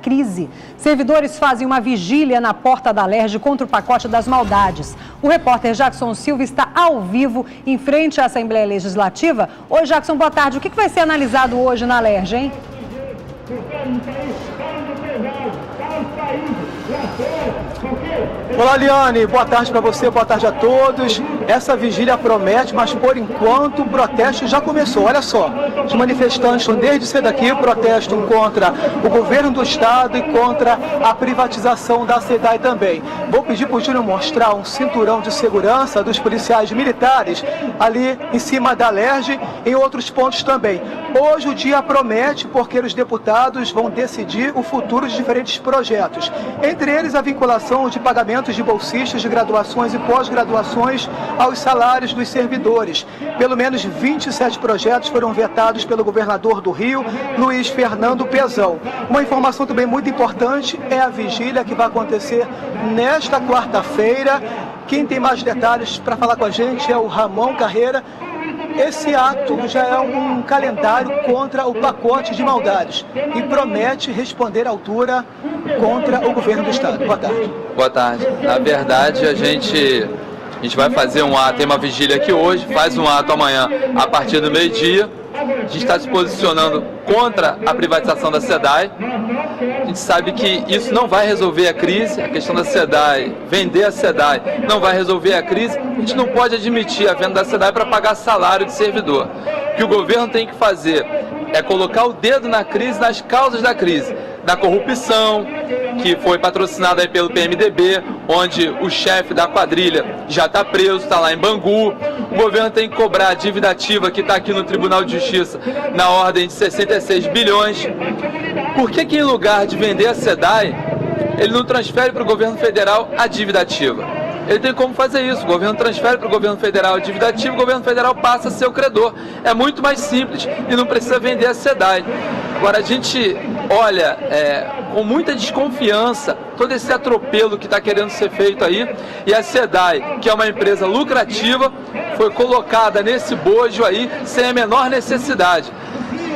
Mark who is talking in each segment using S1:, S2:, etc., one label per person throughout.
S1: crise. Servidores fazem uma vigília na porta da Alerj contra o pacote das maldades. O repórter Jackson Silva está ao vivo em frente à Assembleia Legislativa. Oi, Jackson, boa tarde. O que vai ser analisado hoje na Alerj, hein?
S2: Olá, Liane, boa tarde para você, boa tarde a todos. Essa vigília promete, mas por enquanto o protesto já começou. Olha só, os manifestantes estão desde cedo aqui, protestam contra o governo do estado e contra a privatização da SEDAI também. Vou pedir para o Júnior mostrar um cinturão de segurança dos policiais militares ali em cima da Alerj, em outros pontos também. Hoje o dia promete porque os deputados vão decidir o futuro de diferentes projetos. Entre eles a vinculação de pagamentos de bolsistas de graduações e pós-graduações aos salários dos servidores. Pelo menos 27 projetos foram vetados pelo governador do Rio, Luiz Fernando Pezão. Uma informação também muito importante é a vigília que vai acontecer nesta quarta-feira. Quem tem mais detalhes para falar com a gente é o Ramon Carreira. Esse ato já é um calendário contra o pacote de maldades e promete responder à altura contra o governo do estado. Boa tarde.
S3: Boa tarde. Na verdade, a gente vai fazer um ato, tem uma vigília aqui hoje, faz um ato amanhã a partir do meio-dia. A gente está se posicionando contra a privatização da SEDAI. A gente sabe que isso não vai resolver a crise, a questão da SEDAI, vender a SEDAI não vai resolver a crise. A gente não pode admitir a venda da SEDAI para pagar salário de servidor. O que o governo tem que fazer é colocar o dedo na crise, nas causas da crise, da corrupção, que foi patrocinada aí pelo PMDB, onde o chefe da quadrilha já está preso, está lá em Bangu. O governo tem que cobrar a dívida ativa que está aqui no Tribunal de Justiça na ordem de 66 bilhões. Por que em lugar de vender a SEDAI, ele não transfere para o governo federal a dívida ativa? Ele tem como fazer isso, o governo transfere para o governo federal a dívida ativa, o governo federal passa a ser o credor. É muito mais simples e não precisa vender a SEDAI. Agora a gente olha com muita desconfiança todo esse atropelo que está querendo ser feito aí, e a SEDAI, que é uma empresa lucrativa, foi colocada nesse bojo aí sem a menor necessidade.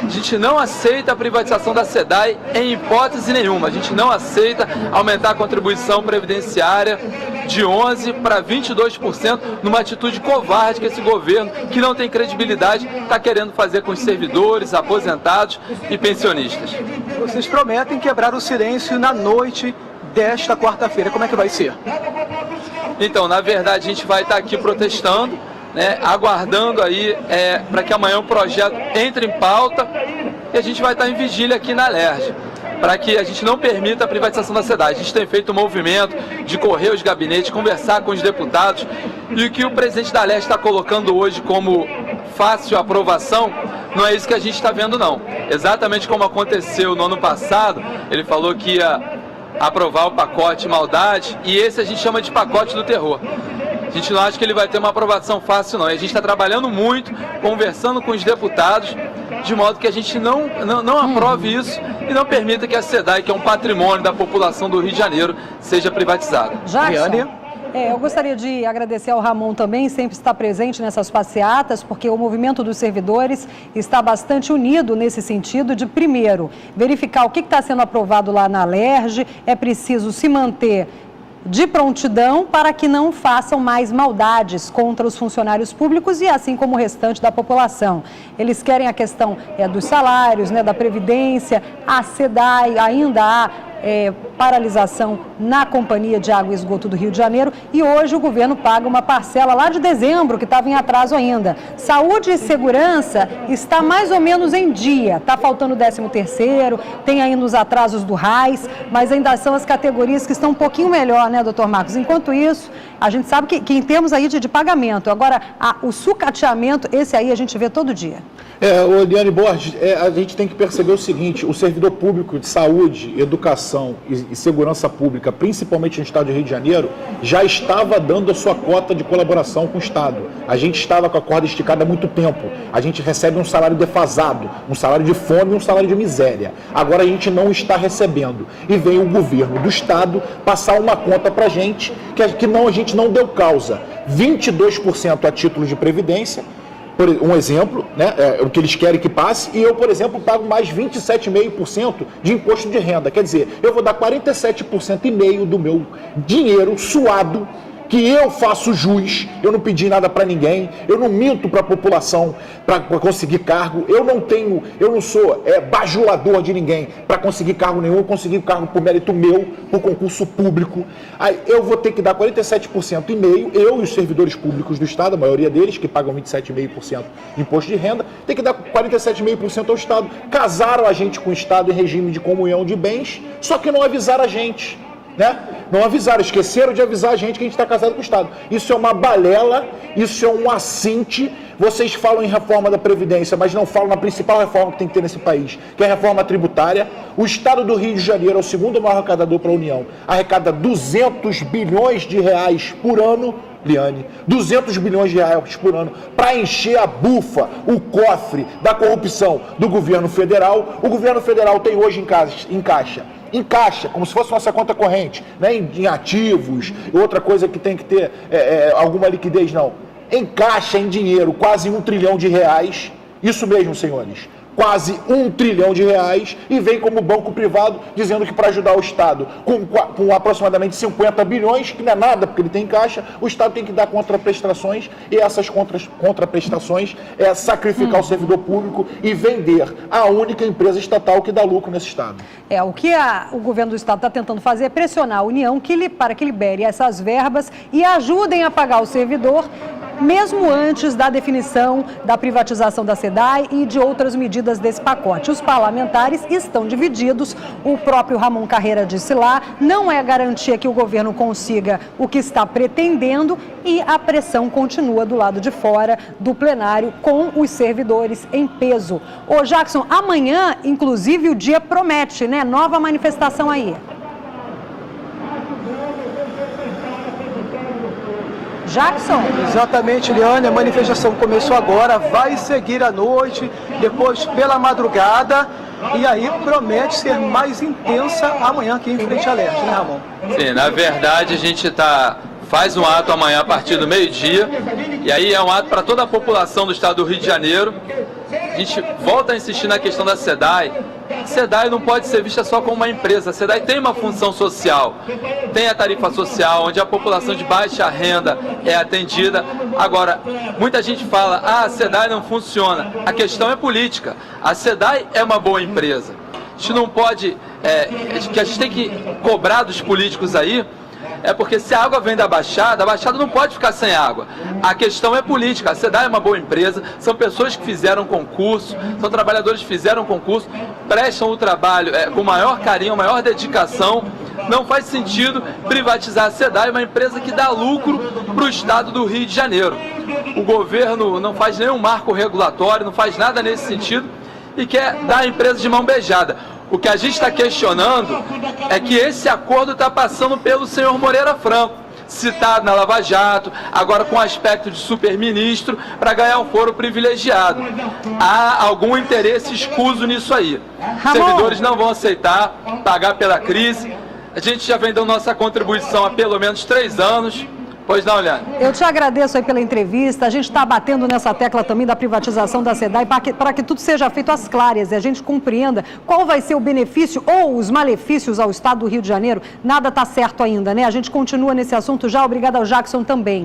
S3: A gente não aceita a privatização da SEDAI em hipótese nenhuma. A gente não aceita aumentar a contribuição previdenciária de 11% para 22%, numa atitude covarde que esse governo, que não tem credibilidade, está querendo fazer com os servidores, aposentados e pensionistas.
S2: Vocês prometem quebrar o silêncio na noite desta quarta-feira. Como é que vai ser?
S3: Então, na verdade, a gente vai estar aqui protestando, aguardando aí para que amanhã o projeto entre em pauta, e a gente vai estar em vigília aqui na Alerj, para que a gente não permita a privatização da SEDAI. A gente tem feito um movimento de correr os gabinetes, conversar com os deputados, e o que o presidente da Alerj está colocando hoje como fácil aprovação, não é isso que a gente está vendo não. Exatamente como aconteceu no ano passado, ele falou que ia aprovar o pacote maldade, e esse a gente chama de pacote do terror. A gente não acha que ele vai ter uma aprovação fácil, não. A gente está trabalhando muito, conversando com os deputados, de modo que a gente não aprove isso e não permita que a SEDAI, que é um patrimônio da população do Rio de Janeiro, seja privatizada.
S1: Jackson, eu gostaria de agradecer ao Ramon também, sempre está presente nessas passeatas, porque o movimento dos servidores está bastante unido nesse sentido de, primeiro, verificar o que está sendo aprovado lá na Alerj. É preciso se manter de prontidão para que não façam mais maldades contra os funcionários públicos e assim como o restante da população. Eles querem a questão dos salários, da Previdência, a SEDAI, ainda há paralisação na Companhia de Água e Esgoto do Rio de Janeiro, e hoje o governo paga uma parcela lá de dezembro, que estava em atraso ainda. Saúde e segurança está mais ou menos em dia, está faltando o 13º, tem ainda os atrasos do RAIS, mas ainda são as categorias que estão um pouquinho melhor, doutor Marcos? Enquanto isso, a gente sabe que em termos aí de pagamento, agora o sucateamento, esse aí a gente vê todo dia.
S4: Liane Borges, a gente tem que perceber o seguinte: o servidor público de saúde, educação e segurança pública, principalmente no estado do Rio de Janeiro, já estava dando a sua cota de colaboração com o Estado. A gente estava com a corda esticada há muito tempo. A gente recebe um salário defasado, um salário de fome e um salário de miséria. Agora a gente não está recebendo. E vem o governo do Estado passar uma conta para a gente que a gente não deu causa. 22% a título de previdência, um exemplo, né, o que eles querem que passe, e eu, por exemplo, pago mais 27,5% de imposto de renda. Quer dizer, eu vou dar 47,5% do meu dinheiro suado, que eu faço jus, eu não pedi nada para ninguém, eu não minto para a população para conseguir cargo, eu não sou bajulador de ninguém para conseguir cargo nenhum, eu consegui cargo por mérito meu, por concurso público. Aí eu vou ter que dar 47,5%, eu e os servidores públicos do Estado, a maioria deles, que pagam 27,5% de imposto de renda, tem que dar 47,5% ao Estado. Casaram a gente com o Estado em regime de comunhão de bens, só que não avisaram a gente. Né? Não avisaram, esqueceram de avisar a gente que a gente está casado com o Estado. Isso é uma balela, isso é um assinte. Vocês falam em reforma da Previdência, mas não falam na principal reforma que tem que ter nesse país, que é a reforma tributária. O Estado do Rio de Janeiro é o segundo maior arrecadador para a União. Arrecada 200 bilhões de reais por ano, Liane, 200 bilhões de reais por ano para encher a bufa, o cofre da corrupção do governo federal. O governo federal tem hoje em caixa, como se fosse nossa conta corrente, né, em ativos, outra coisa que tem que ter alguma liquidez, não. Em caixa, em dinheiro, quase 1 trilhão de reais, isso mesmo, senhores, quase 1 trilhão de reais, e vem como banco privado dizendo que para ajudar o Estado com aproximadamente 50 bilhões, que não é nada porque ele tem caixa, o Estado tem que dar contraprestações, e essas contraprestações é sacrificar o servidor público e vender a única empresa estatal que dá lucro nesse Estado.
S1: O que o governo do Estado está tentando fazer é pressionar a União para que libere essas verbas e ajudem a pagar o servidor, mesmo antes da definição da privatização da SEDAI e de outras medidas desse pacote. Os parlamentares estão divididos, o próprio Ramon Carreira disse lá, não é garantia que o governo consiga o que está pretendendo, e a pressão continua do lado de fora do plenário com os servidores em peso. Ô Jackson, amanhã, inclusive, o dia promete, né? Nova manifestação aí. Jackson?
S2: Exatamente, Liane, a manifestação começou agora, vai seguir à noite, depois pela madrugada, e aí promete ser mais intensa amanhã aqui em Frente à Leste, né, Ramon?
S3: Sim, na verdade a gente faz um ato amanhã a partir do meio-dia, e aí é um ato para toda a população do estado do Rio de Janeiro. A gente volta a insistir na questão da SEDAI. A SEDAI não pode ser vista só como uma empresa. A SEDAI tem uma função social, tem a tarifa social, onde a população de baixa renda é atendida. Agora, muita gente fala, a SEDAI não funciona. A questão é política. A SEDAI é uma boa empresa. A gente não pode, que a gente tem que cobrar dos políticos aí, porque se a água vem da Baixada não pode ficar sem água. A questão é política. A SEDAI é uma boa empresa, são pessoas que fizeram concurso, são trabalhadores que fizeram concurso, prestam o trabalho com maior carinho, maior dedicação. Não faz sentido privatizar a SEDAI, uma empresa que dá lucro para o estado do Rio de Janeiro. O governo não faz nenhum marco regulatório, não faz nada nesse sentido e quer dar a empresa de mão beijada. O que a gente está questionando é que esse acordo está passando pelo senhor Moreira Franco, citado na Lava Jato, agora com aspecto de super-ministro, para ganhar um foro privilegiado. Há algum interesse escuso nisso aí. Os servidores não vão aceitar pagar pela crise. A gente já vem dando nossa contribuição há pelo menos 3 anos. Pois não, Liane?
S1: Eu te agradeço aí pela entrevista. A gente está batendo nessa tecla também da privatização da SEDAI para que tudo seja feito às claras e a gente compreenda qual vai ser o benefício ou os malefícios ao estado do Rio de Janeiro. Nada está certo ainda, né? A gente continua nesse assunto já. Obrigada ao Jackson também.